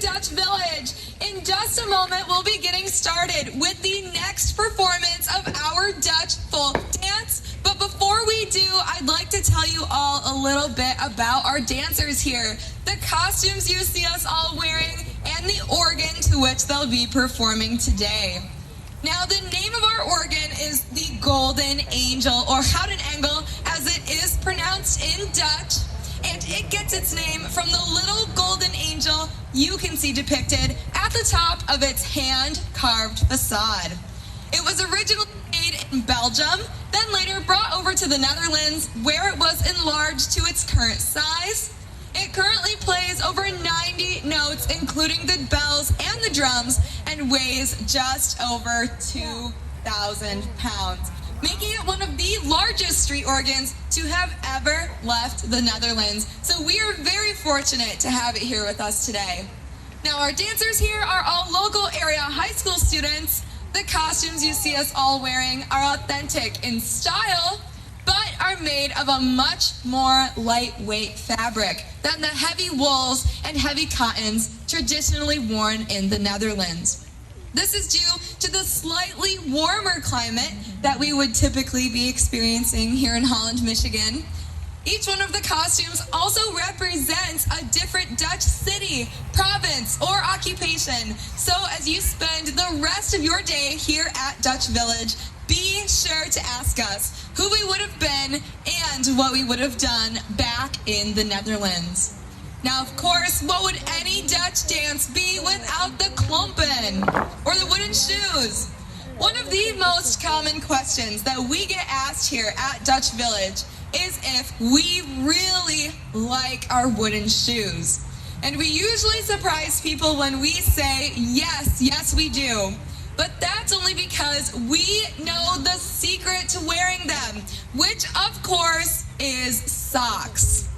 Dutch Village. In just a moment, we'll be getting started with the next performance of our Dutch folk dance. But before we do, I'd like to tell you all a little bit about our dancers here, the costumes you see us all wearing, and the organ to which they'll be performing today. Now, the name of our organ is the Golden Angel, or Houten Engel, as it is pronounced in Dutch. And it gets its name from the little golden angel you can see depicted at the top of its hand-carved facade. It was originally made in Belgium, then later brought over to the Netherlands, where it was enlarged to its current size. It currently plays over 90 notes, including the bells and the drums, and weighs just over 2,000 pounds, making it one of the largest street organs to have ever left the Netherlands. So we are very fortunate to have it here with us today. Now, our dancers here are all local area high school students. The costumes you see us all wearing are authentic in style, but are made of a much more lightweight fabric than the heavy wools and heavy cottons traditionally worn in the Netherlands. This is due to the slightly warmer climate that we would typically be experiencing here in Holland, Michigan. Each one of the costumes also represents a different Dutch city, province, or occupation. So as you spend the rest of your day here at Dutch Village, be sure to ask us who we would have been and what we would have done back in the Netherlands. Now, of course, what would any Dutch dance be without the klompen, or the wooden shoes? One of the most common questions that we get asked here at Dutch Village is if we really like our wooden shoes. And we usually surprise people when we say, yes, we do. But that's only because we know the secret to wearing them, which of course is socks.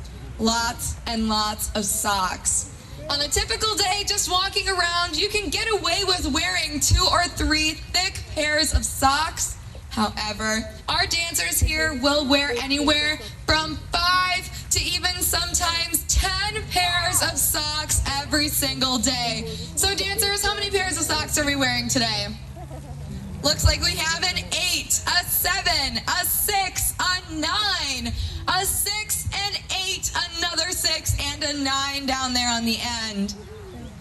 Lots and lots of socks. On a typical day, just walking around, you can get away with wearing 2 or 3 thick pairs of socks. However, our dancers here will wear anywhere from 5 to even sometimes 10 pairs of socks every single day. So dancers, how many pairs of socks are we wearing today? Looks like we have an 8, a 7, a 6, a 9, a 6, an 8, another 6, and a 9 down there on the end.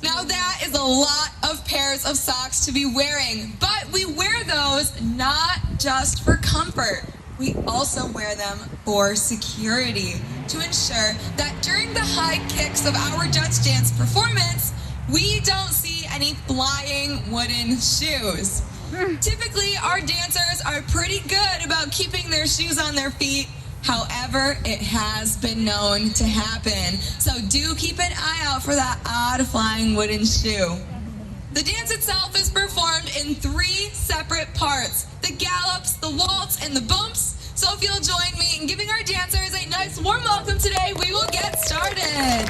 Now that is a lot of pairs of socks to be wearing, but we wear those not just for comfort. We also wear them for security to ensure that during the high kicks of our Dutch dance performance, we don't see any flying wooden shoes. Typically, our dancers are pretty good about keeping their shoes on their feet. However, it has been known to happen. So do keep an eye out for that odd flying wooden shoe. The dance itself is performed in 3 separate parts: the gallops, the waltz, and the bumps. So if you'll join me in giving our dancers a nice warm welcome today, we will get started.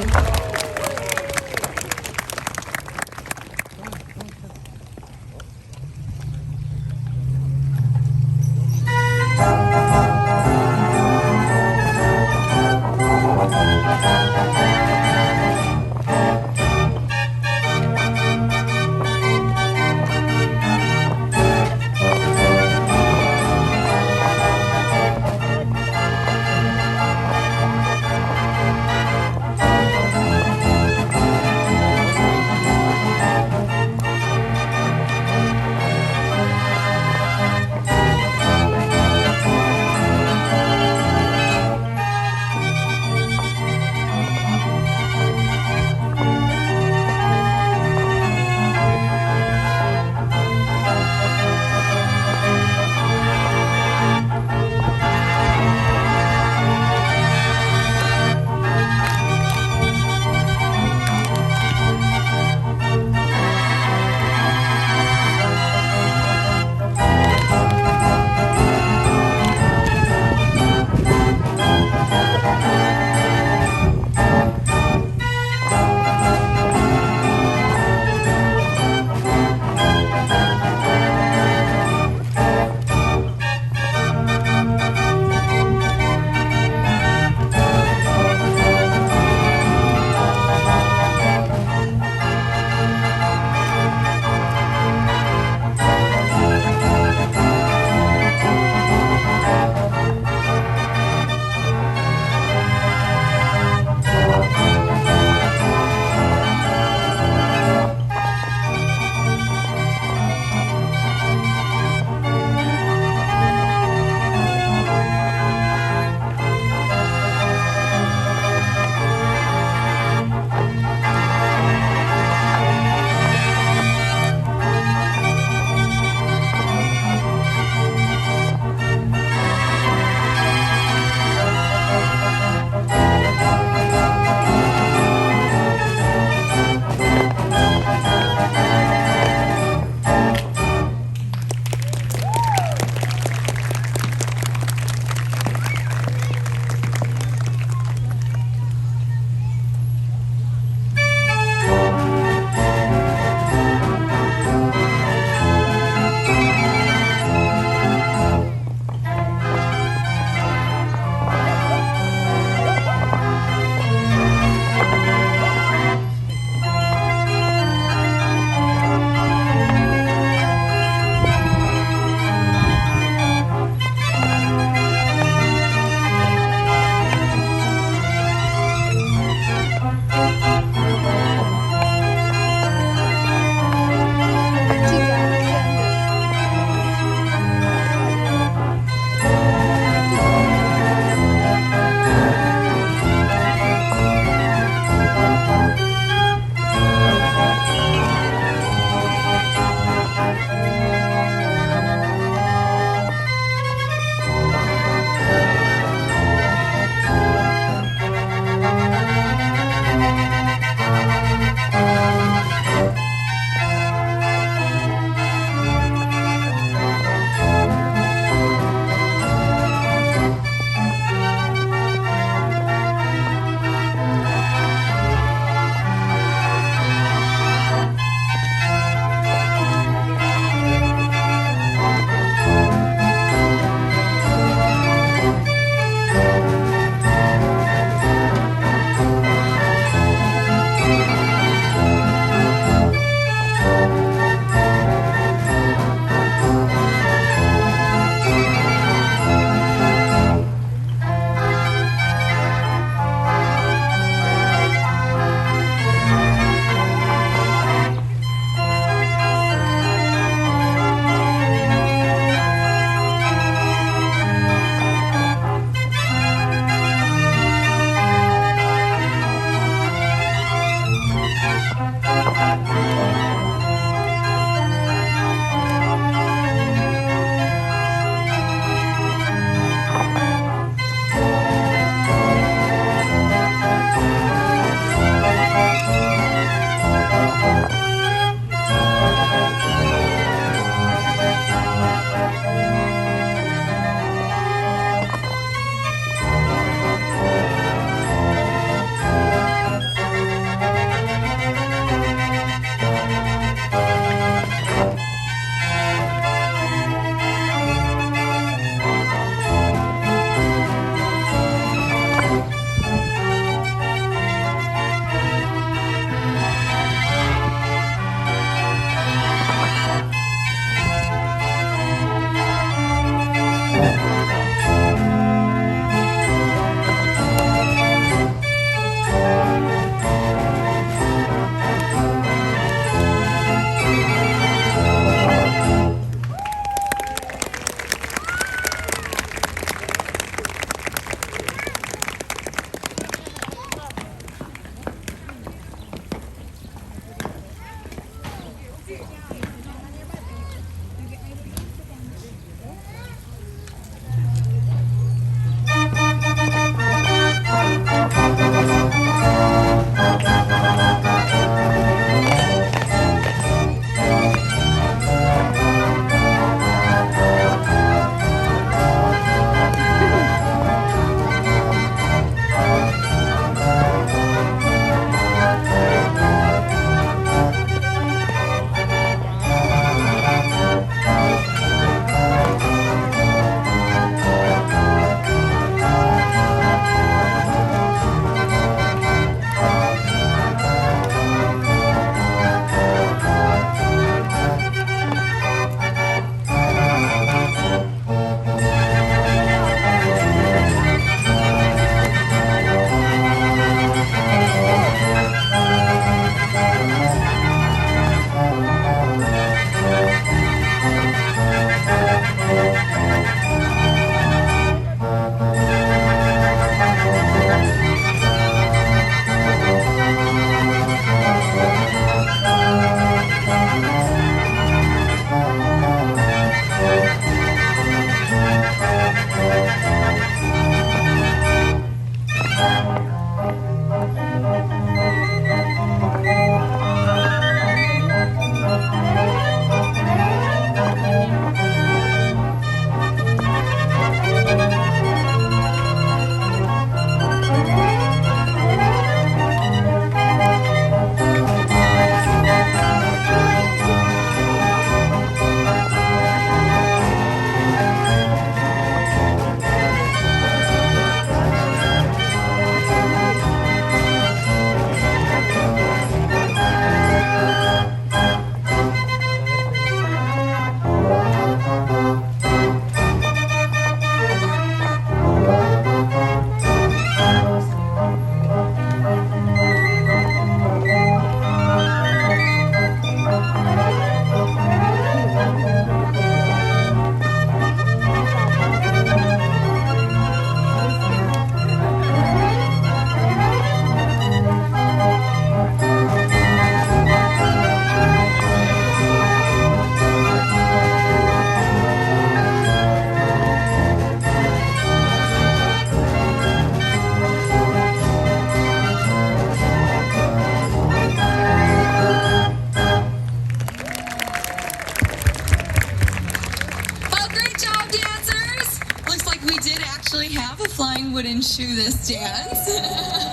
actually have a flying wooden shoe this dance.